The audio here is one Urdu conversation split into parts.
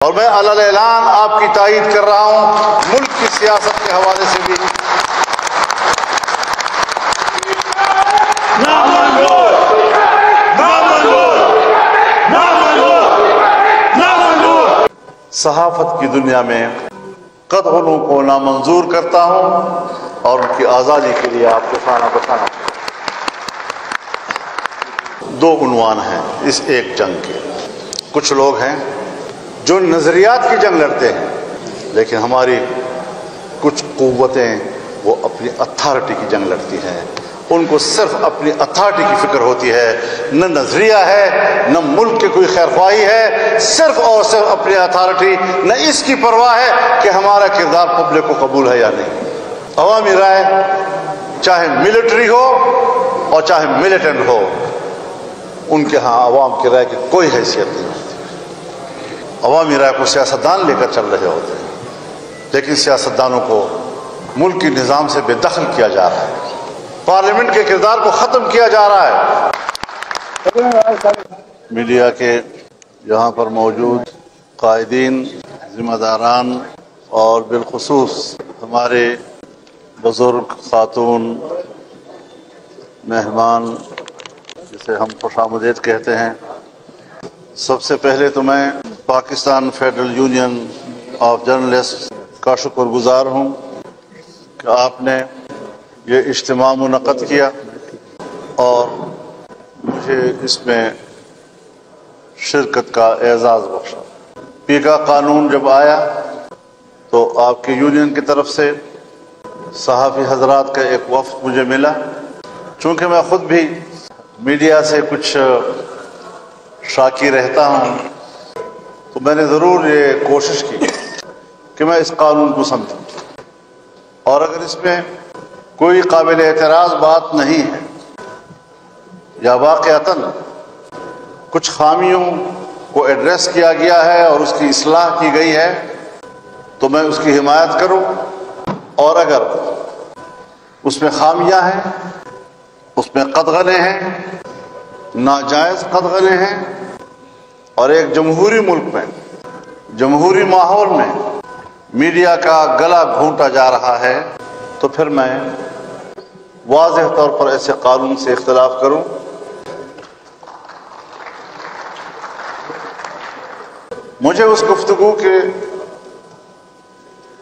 اور میں علل اعلان آپ کی تائید کر رہا ہوں ملک کی سیاست کے حوالے سے بھی۔ صحافت کی دنیا میں قتلوں کو نامنظور کرتا ہوں اور ان کی آزادی کے لیے آپ کو فانہ بسانا۔ دو عنوان ہیں اس ایک جنگ کے۔ کچھ لوگ ہیں جو نظریات کی جنگ لڑتے ہیں، لیکن ہماری کچھ قوتیں وہ اپنی اتھارٹی کی جنگ لڑتی ہیں۔ ان کو صرف اپنی اتھارٹی کی فکر ہوتی ہے، نہ نظریہ ہے، نہ ملک کی کوئی خیرخواہی ہے، صرف اور صرف اپنی اتھارٹی، نہ اس کی پرواہ ہے کہ ہمارا کردار پبلک کو قبول ہے یا نہیں۔ عوامی رائے چاہے ملٹری ہو اور چاہے ملیٹنٹ ہو، ان کے ہاں عوام کی رائے کی کوئی حیثیت نہیں ہوتی۔ عوامی رائے کو سیاستدان لے کر چل رہے ہوتے ہیں، لیکن سیاستدانوں کو ملکی نظام سے بے دخل کیا جا رہا ہے، پارلیمنٹ کے کردار کو ختم کیا جا رہا ہے۔ میڈیا کے یہاں پر موجود قائدین، ذمہ داران اور بالخصوص ہمارے بزرگ خاتون مہمان جسے ہم خوش آمدید کہتے ہیں، سب سے پہلے تو میں Pakistan federal union of journalist کا شکر گزار ہوں کہ آپ نے یہ اجتماع منعقد کیا اور مجھے اس میں شرکت کا اعزاز بخشا۔ پیکا قانون جب آیا تو آپ کی یونین کی طرف سے صحافی حضرات کا ایک وفد مجھے ملا۔ چونکہ میں خود بھی میڈیا سے کچھ شاکی رہتا ہوں، تو میں نے ضرور یہ کوشش کی کہ میں اس قانون کو سمجھوں، اور اگر اس میں کوئی قابل اعتراض بات نہیں ہے یا واقعتاً کچھ خامیوں کو ایڈریس کیا گیا ہے اور اس کی اصلاح کی گئی ہے تو میں اس کی حمایت کروں، اور اگر اس میں خامیاں ہیں، اس میں قدغنیں ہیں، ناجائز قدغنیں ہیں، اور ایک جمہوری ملک میں، جمہوری ماحول میں میڈیا کا گلا گھونٹا جا رہا ہے، تو پھر میں واضح طور پر ایسے قانون سے اختلاف کروں۔ مجھے اس گفتگو کے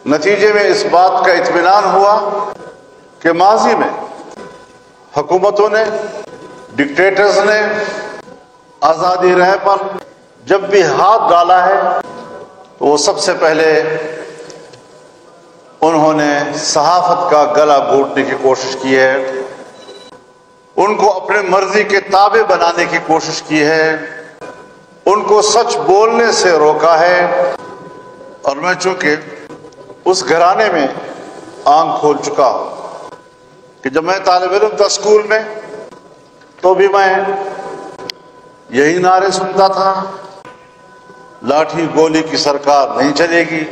نتیجے میں اس بات کا اطمینان ہوا کہ ماضی میں حکومتوں نے، ڈکٹیٹرز نے آزادی رائے پر جب بھی ہاتھ ڈالا ہے تو وہ سب سے پہلے انہوں نے صحافت کا گلا گھونٹنے کی کوشش کی ہے، ان کو اپنے مرضی کے تابع بنانے کی کوشش کی ہے، ان کو سچ بولنے سے روکا ہے۔ اور میں چونکہ اس گھرانے میں آنکھ کھول چکا ہوں کہ جب میں طالب علم تھا اسکول میں تو بھی میں یہی نعرے سنتا تھا، لاٹھی گولی کی سرکار نہیں چلے گی،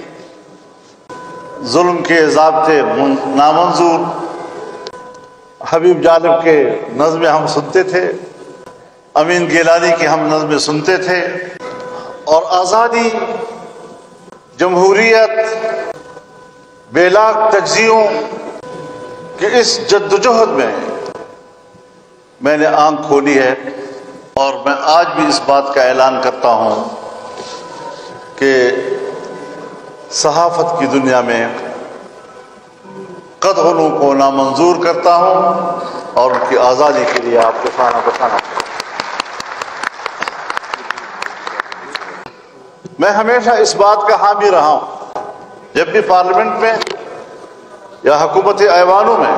ظلم کے ضابطے نامنظور، حبیب جالب کے نظمیں ہم سنتے تھے، امین گیلانی کی ہم نظمیں سنتے تھے، اور آزادی، جمہوریت، بے لاگ تجزیوں کی اس جدوجہد میں نے آنکھ کھولی ہے، اور میں آج بھی اس بات کا اعلان کرتا ہوں کہ صحافت کی دنیا میں قتلوں کو نامنظور کرتا ہوں اور ان کی آزادی کے لیے آپ کو فانہ بسانا۔ میں ہمیشہ اس بات کا حامی رہا ہوں، جب بھی پارلیمنٹ میں یا حکومت ایوانوں میں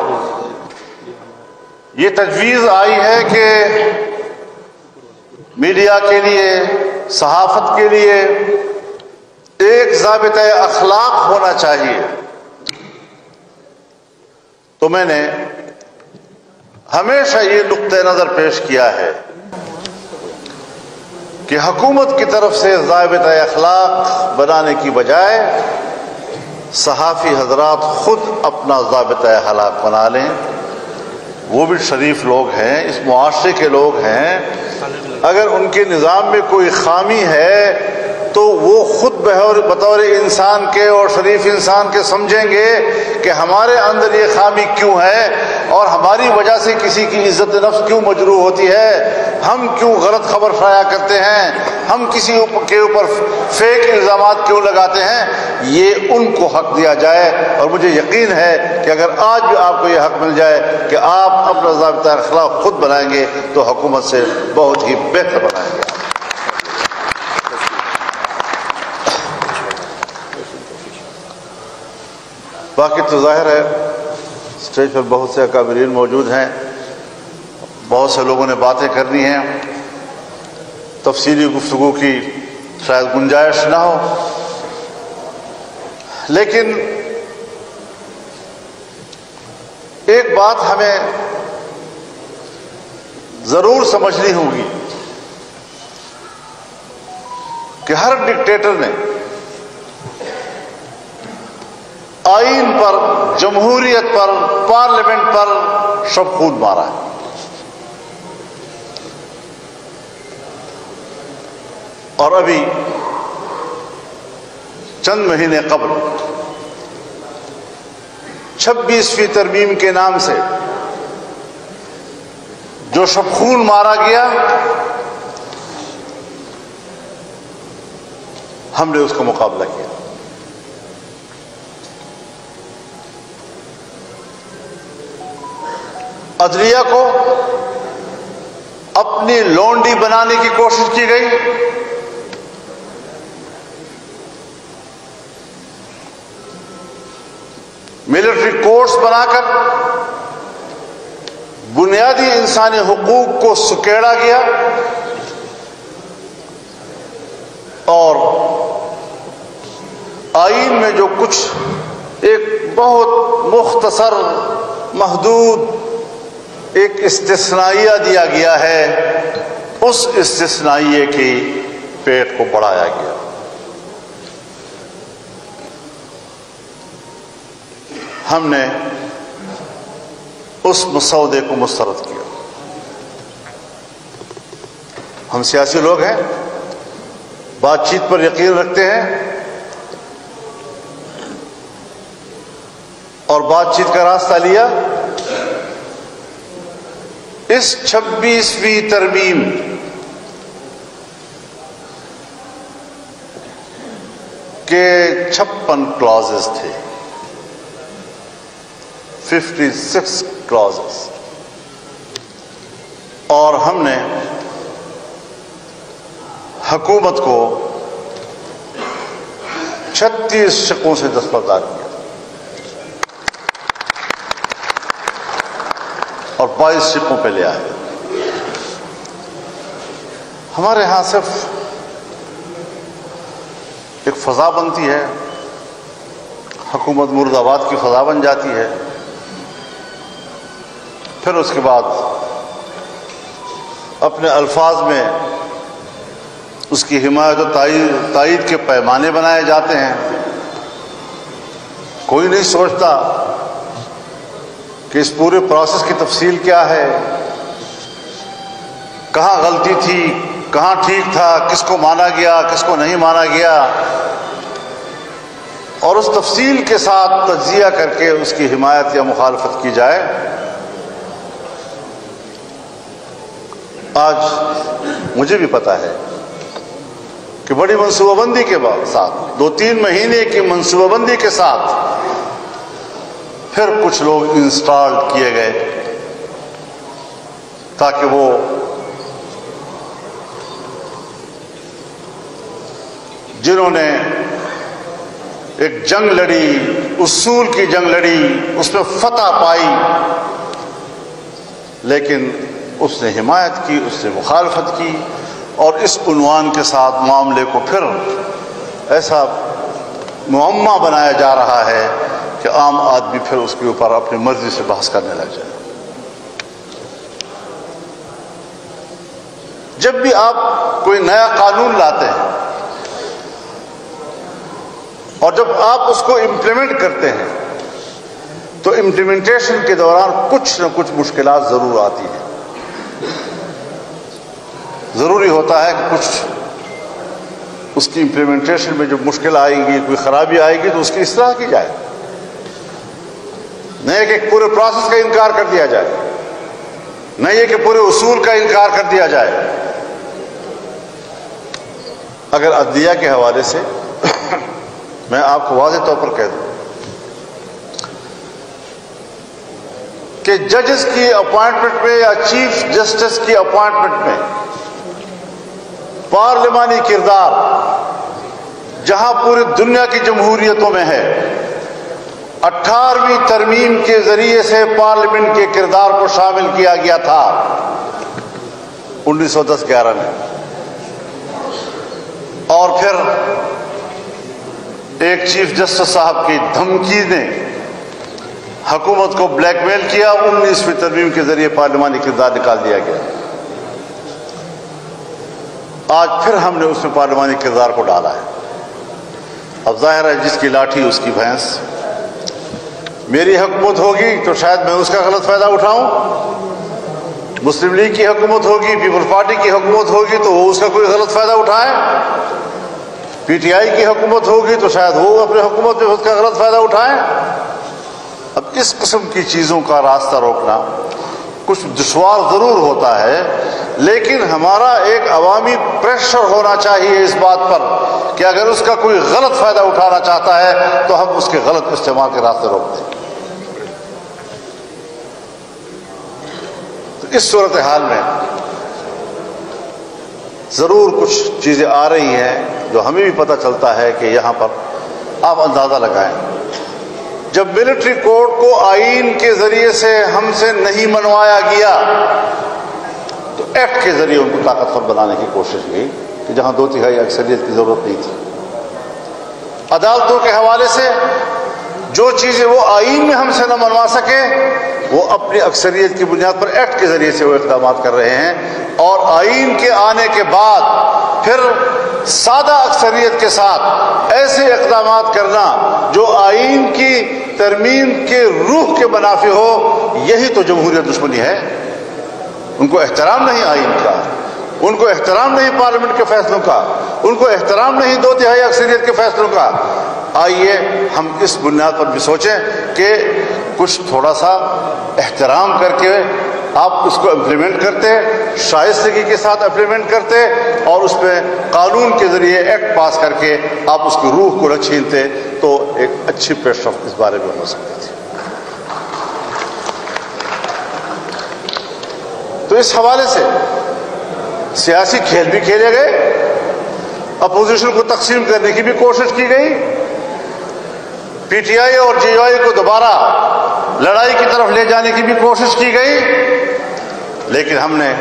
یہ تجویز آئی ہے کہ میڈیا کے لیے، صحافت کے لیے ایک ضابطۂ اخلاق ہونا چاہیے، تو میں نے ہمیشہ یہ نقطہ نظر پیش کیا ہے کہ حکومت کی طرف سے ضابطۂ اخلاق بنانے کی بجائے صحافی حضرات خود اپنا ضابطۂ اخلاق بنا لیں۔ وہ بھی شریف لوگ ہیں، اس معاشرے کے لوگ ہیں، اگر ان کے نظام میں کوئی خامی ہے تو وہ خود بطور انسان کے اور شریف انسان کے سمجھیں گے کہ ہمارے اندر یہ خامی کیوں ہے اور ہماری وجہ سے کسی کی عزت نفس کیوں مجروح ہوتی ہے، ہم کیوں غلط خبر شائع کرتے ہیں، ہم کسی کے اوپر فیک الزامات کیوں لگاتے ہیں۔ یہ ان کو حق دیا جائے، اور مجھے یقین ہے کہ اگر آج بھی آپ کو یہ حق مل جائے کہ آپ اپنا ضابطۂ اخلاق خود بنائیں گے تو حکومت سے بہت ہی بہتر بنائیں گے۔ باقی تو ظاہر ہے اسٹیج پر بہت سے اکابرین موجود ہیں، بہت سے لوگوں نے باتیں کرنی ہیں، تفصیلی گفتگو کی شاید گنجائش نہ ہو، لیکن ایک بات ہمیں ضرور سمجھنی ہوگی کہ ہر ڈکٹیٹر نے آئین پر، جمہوریت پر، پارلیمنٹ پر شب خون مارا ہے۔ اور ابھی چند مہینے قبل 26ویں ترمیم کے نام سے جو شب خون مارا گیا، ہم نے اس کا مقابلہ کیا۔ عدلیہ کو اپنی لونڈی بنانے کی کوشش کی گئی، ملٹری کورٹس بنا کر بنیادی انسانی حقوق کو سکیڑا گیا، اور آئین میں جو کچھ ایک بہت مختصر محدود ایک استثنائیہ دیا گیا ہے، اس استثنائیے کی پیٹ کو بڑھایا گیا۔ ہم نے اس مسودے کو مسترد کیا۔ ہم سیاسی لوگ ہیں، بات چیت پر یقین رکھتے ہیں، اور بات چیت کا راستہ لیا۔ اس 26ویں ترمیم کے 56 کلازز تھے، 56 کلازز، اور ہم نے حکومت کو 36 شقوں سے دستبردار کیا اور 22 شقوں پہ لے آئے۔ ہمارے ہاں صرف ایک فضا بنتی ہے، حکومت مرد آباد کی فضا بن جاتی ہے، پھر اس کے بعد اپنے الفاظ میں اس کی حمایت و تائید کے پیمانے بنائے جاتے ہیں۔ کوئی نہیں سوچتا کہ اس پورے پروسیس کی تفصیل کیا ہے، کہاں غلطی تھی، کہاں ٹھیک تھا، کس کو مانا گیا، کس کو نہیں مانا گیا، اور اس تفصیل کے ساتھ تجزیہ کر کے اس کی حمایت یا مخالفت کی جائے۔ آج مجھے بھی پتا ہے کہ بڑی منصوبہ بندی کے ساتھ، 2-3 مہینے کی منصوبہ بندی کے ساتھ پھر کچھ لوگ انسٹال کیے گئے تاکہ وہ جنہوں نے ایک جنگ لڑی، اصول کی جنگ لڑی، اس میں فتح پائی، لیکن اس نے حمایت کی، اس نے مخالفت کی، اور اس عنوان کے ساتھ معاملے کو پھر ایسا معمہ بنایا جا رہا ہے کہ عام آدمی پھر اس کے اوپر اپنی مرضی سے بحث کرنے لگ جائے۔ جب بھی آپ کوئی نیا قانون لاتے ہیں اور جب آپ اس کو امپلیمنٹ کرتے ہیں تو امپلیمنٹیشن کے دوران کچھ نہ کچھ مشکلات ضرور آتی ہیں۔ ضروری ہوتا ہے کہ کچھ اس کی امپلیمنٹیشن میں جو مشکل آئے گی، کوئی خرابی آئے گی تو اس کی اصلاح کی جائے، نہیں کہ پورے پروسیس کا انکار کر دیا جائے، نہیں کہ پورے اصول کا انکار کر دیا جائے۔ اگر عدلیہ کے حوالے سے میں آپ کو واضح طور پر کہہ دوں کہ ججز کی اپوائنٹمنٹ میں یا چیف جسٹس کی اپوائنٹمنٹ میں پارلیمانی کردار جہاں پوری دنیا کی جمہوریتوں میں ہے، 18ویں ترمیم کے ذریعے سے پارلیمنٹ کے کردار کو شامل کیا گیا تھا 1910-11 میں، اور پھر ایک چیف جسٹس صاحب کی دھمکی نے حکومت کو بلیک میل کیا، 19ویں ترمیم کے ذریعے پارلیمانی کردار نکال دیا گیا۔ آج پھر ہم نے اس میں پارلیمانی کردار کو ڈالا ہے۔ اب ظاہر ہے جس کی لاٹھی اس کی بھینس، میری حکومت ہوگی تو شاید میں اس کا غلط فائدہ اٹھاؤں، مسلم لیگ کی حکومت ہوگی، پیپلز پارٹی کی حکومت ہوگی تو وہ اس کا کوئی غلط فائدہ اٹھائے، پی ٹی آئی کی حکومت ہوگی تو شاید وہ اپنے حکومت میں اس کا غلط فائدہ اٹھائیں۔ اب اس قسم کی چیزوں کا راستہ روکنا کچھ دشوار ضرور ہوتا ہے، لیکن ہمارا ایک عوامی پریشر ہونا چاہیے اس بات پر کہ اگر اس کا کوئی غلط فائدہ اٹھانا چاہتا ہے تو ہم اس کے غلط استعمال کے راستے روک دیں۔ تو اس صورتحال میں ضرور کچھ چیزیں آ رہی ہیں جو ہمیں بھی پتہ چلتا ہے کہ یہاں پر آپ اندازہ لگائیں، جب ملٹری کوڈ کو آئین کے ذریعے سے ہم سے نہیں منوایا گیا تو ایکٹ کے ذریعے ان کو طاقتور بنانے کی کوشش کی کہ جہاں 2/3 اکثریت کی ضرورت نہیں تھی۔ عدالتوں کے حوالے سے جو چیزیں وہ آئین میں ہم سے نہ منوا سکے وہ اپنی اکثریت کی بنیاد پر ایکٹ کے ذریعے سے وہ اقدامات کر رہے ہیں، اور آئین کے آنے کے بعد پھر سادہ اکثریت کے ساتھ ایسے اقدامات کرنا جو آئین کی ترمیم کے روح کے منافی ہو، یہی تو جمہوریت دشمنی ہے۔ ان کو احترام نہیں آئین کا، ان کو احترام نہیں پارلیمنٹ کے فیصلوں کا، ان کو احترام نہیں 2/3 اکثریت کے فیصلوں کا۔ آئیے ہم اس بنیاد پر بھی سوچیں کہ کچھ تھوڑا سا احترام کر کے آپ اس کو امپلیمنٹ کرتے، شائستگی کے ساتھ امپلیمنٹ کرتے، اور اس پہ قانون کے ذریعے ایکٹ پاس کر کے آپ اس کی روح کو نہ چھینتے تو ایک اچھی پیش رفت اس بارے میں ہو سکتی تھی۔ تو اس حوالے سے سیاسی کھیل بھی کھیلے گئے، اپوزیشن کو تقسیم کرنے کی بھی کوشش کی گئی، پی ٹی آئی اور جے آئی کو دوبارہ لڑائی کی طرف لے جانے کی بھی کوشش کی گئی، لیکن ہم نے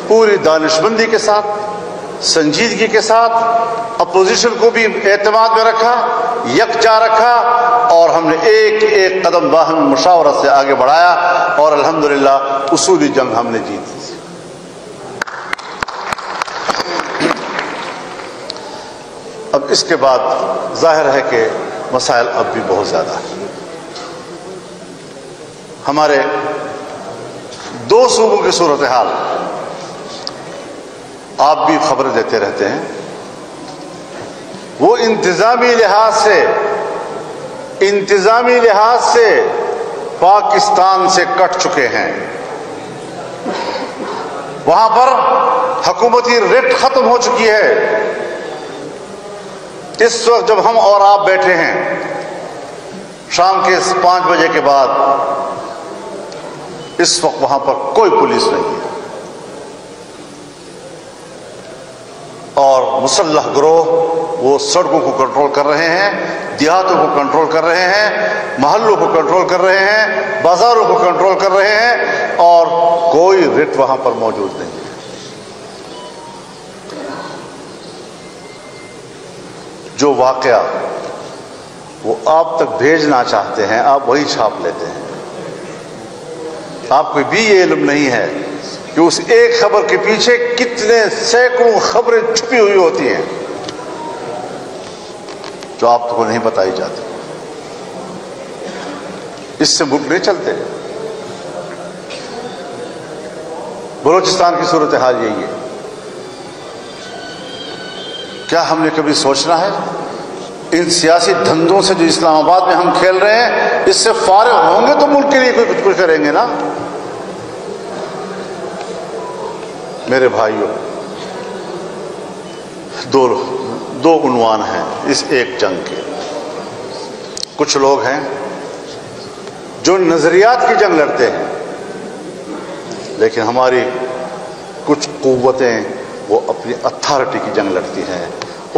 پوری دانشمندی کے ساتھ، سنجیدگی کے ساتھ اپوزیشن کو بھی اعتماد میں رکھا، یکجا رکھا، اور ہم نے ایک ایک قدم باہمی مشاورت سے آگے بڑھایا، اور الحمدللہ اصولی جنگ ہم نے جیت لی۔ اب اس کے بعد ظاہر ہے کہ مسائل اب بھی بہت زیادہ ہیں۔ ہمارے 2 صوبوں کی صورتحال آپ بھی خبریں دیتے رہتے ہیں، وہ انتظامی لحاظ سے پاکستان سے کٹ چکے ہیں۔ وہاں پر حکومتی رٹ ختم ہو چکی ہے۔ اس وقت جب ہم اور آپ بیٹھے ہیں شام کے 5 بجے کے بعد، اس وقت وہاں پر کوئی پولیس نہیں ہے، اور مسلح گروہ وہ سڑکوں کو کنٹرول کر رہے ہیں، دیہاتوں کو کنٹرول کر رہے ہیں، محلوں کو کنٹرول کر رہے ہیں، بازاروں کو کنٹرول کر رہے ہیں، اور کوئی رٹ وہاں پر موجود نہیں ہے۔ جو واقعہ وہ آپ تک بھیجنا چاہتے ہیں آپ وہی چھاپ لیتے ہیں۔ آپ کو بھی یہ علم نہیں ہے کہ اس ایک خبر کے پیچھے کتنے سینکڑوں خبریں چھپی ہوئی ہوتی ہیں جو آپ کو نہیں بتائی جاتی۔ اس سے ملک نہیں چلتے۔ بلوچستان کی صورتحال یہی ہے کہ کیا ہم نے کبھی سوچنا ہے ان سیاسی دھندوں سے جو اسلام آباد میں ہم کھیل رہے ہیں، اس سے فارغ ہوں گے تو ملک کے لیے کچھ کریں گے نا؟ میرے بھائیوں، دو عنوان ہیں اس ایک جنگ کے۔ کچھ لوگ ہیں جو نظریات کی جنگ لڑتے ہیں، لیکن ہماری کچھ قوتیں وہ اپنی اتھارٹی کی جنگ لڑتی ہیں۔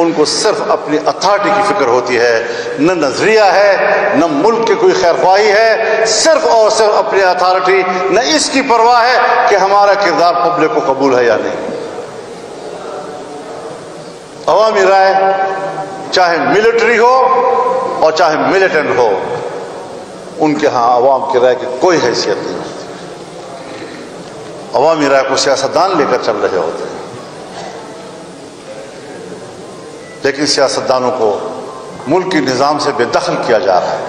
ان کو صرف اپنی اتھارٹی کی فکر ہوتی ہے، نہ نظریہ ہے، نہ ملک کی کوئی خیر خواہی ہے، صرف اور صرف اپنی اتھارٹی، نہ اس کی پرواہ ہے کہ ہمارا کردار پبلک کو قبول ہے یا نہیں۔ عوامی رائے چاہے ملٹری ہو اور چاہے ملیٹنٹ ہو، ان کے ہاں عوام کی رائے کی کوئی حیثیت نہیں ہوتی۔ عوامی رائے کو سیاستدان لے کر چل رہے ہوتے ہیں، لیکن سیاستدانوں کو ملکی نظام سے بے دخل کیا جا رہا ہے،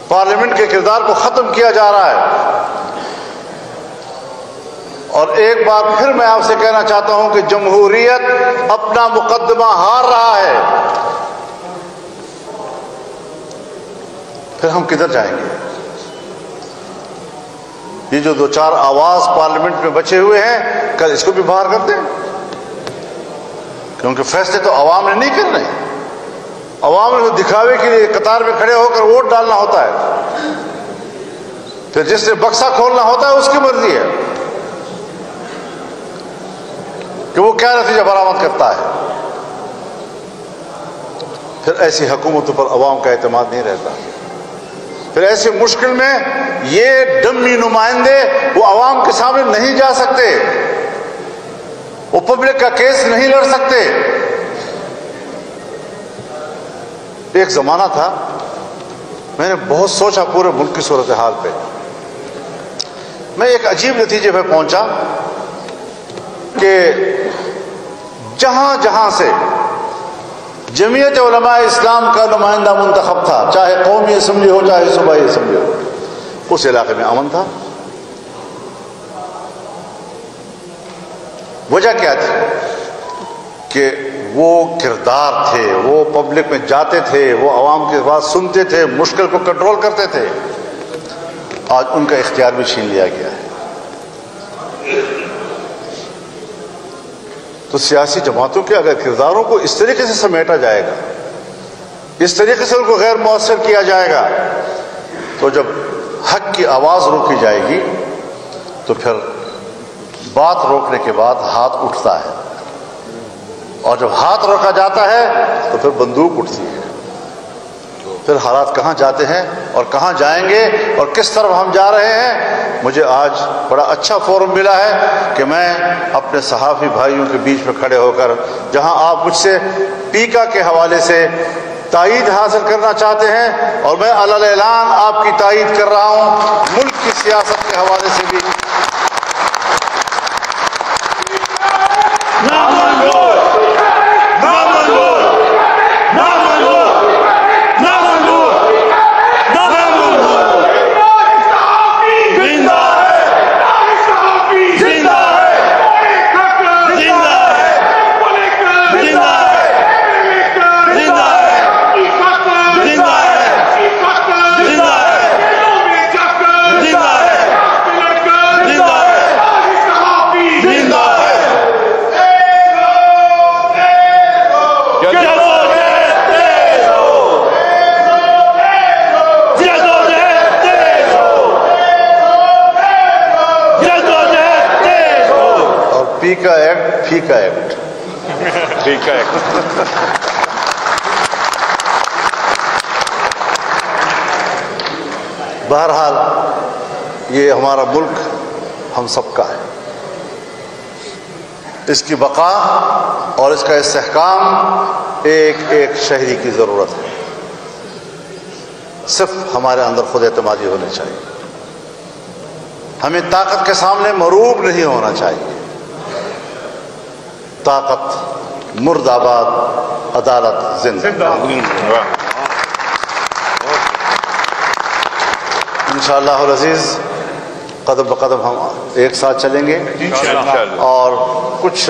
پارلیمنٹ کے کردار کو ختم کیا جا رہا ہے۔ اور ایک بار پھر میں آپ سے کہنا چاہتا ہوں کہ جمہوریت اپنا مقدمہ ہار رہا ہے۔ پھر ہم کدھر جائیں گے؟ یہ جو 2-4 آواز پارلیمنٹ میں بچے ہوئے ہیں، کل اس کو بھی باہر کر دیں، کیونکہ فیصلے تو عوام نے نہیں کرنے۔ عوام نے دکھاوے کے لیے قطار میں کھڑے ہو کر ووٹ ڈالنا ہوتا ہے، پھر جس نے بکسا کھولنا ہوتا ہے اس کی مرضی ہے کہ وہ کیا نتیجہ برآمد کرتا ہے۔ پھر ایسی حکومتوں پر عوام کا اعتماد نہیں رہتا۔ پھر ایسی مشکل میں یہ ڈمی نمائندے وہ عوام کے سامنے نہیں جا سکتے، وہ پبلک کا کیس نہیں لڑ سکتے۔ ایک زمانہ تھا، میں نے بہت سوچا پورے ملک کی صورتحال پہ، میں ایک عجیب نتیجے پہ پہنچا کہ جہاں جہاں سے جمعیت علماء اسلام کا نمائندہ منتخب تھا، چاہے قومی اسمبلی ہو چاہے صوبائی اسمبلی ہو، اس علاقے میں امن تھا۔ وجہ کیا تھی؟ کہ وہ کردار تھے، وہ پبلک میں جاتے تھے، وہ عوام کی بات سنتے تھے، مشکل کو کنٹرول کرتے تھے۔ آج ان کا اختیار بھی چھین لیا گیا ہے۔ تو سیاسی جماعتوں کے اگر کرداروں کو اس طریقے سے سمیٹا جائے گا، اس طریقے سے ان کو غیر مؤثر کیا جائے گا، تو جب حق کی آواز روکی جائے گی تو پھر بات روکنے کے بعد ہاتھ اٹھتا ہے، اور جب ہاتھ روکا جاتا ہے تو پھر بندوق اٹھتی ہے۔ پھر حالات کہاں جاتے ہیں اور کہاں جائیں گے اور کس طرف ہم جا رہے ہیں۔ مجھے آج بڑا اچھا فورم ملا ہے کہ میں اپنے صحافی بھائیوں کے بیچ میں کھڑے ہو کر، جہاں آپ مجھ سے پیکا کے حوالے سے تائید حاصل کرنا چاہتے ہیں، اور میں علی اعلان آپ کی تائید کر رہا ہوں، ملک کی سیاست کے حوالے سے بھی۔ فیکا ایکٹ بہرحال یہ ہمارا ملک ہم سب کا ہے، اس کی بقا اور اس کا استحکام ایک ایک شہری کی ضرورت ہے۔ صرف ہمارے اندر خود اعتمادی ہونی چاہیے، ہمیں طاقت کے سامنے مغلوب نہیں ہونا چاہیے۔ طاقت مرد آباد، عدالت زندہ۔ انشاءاللہ العزیز قدم بقدم ہم ایک ساتھ چلیں گے، اور کچھ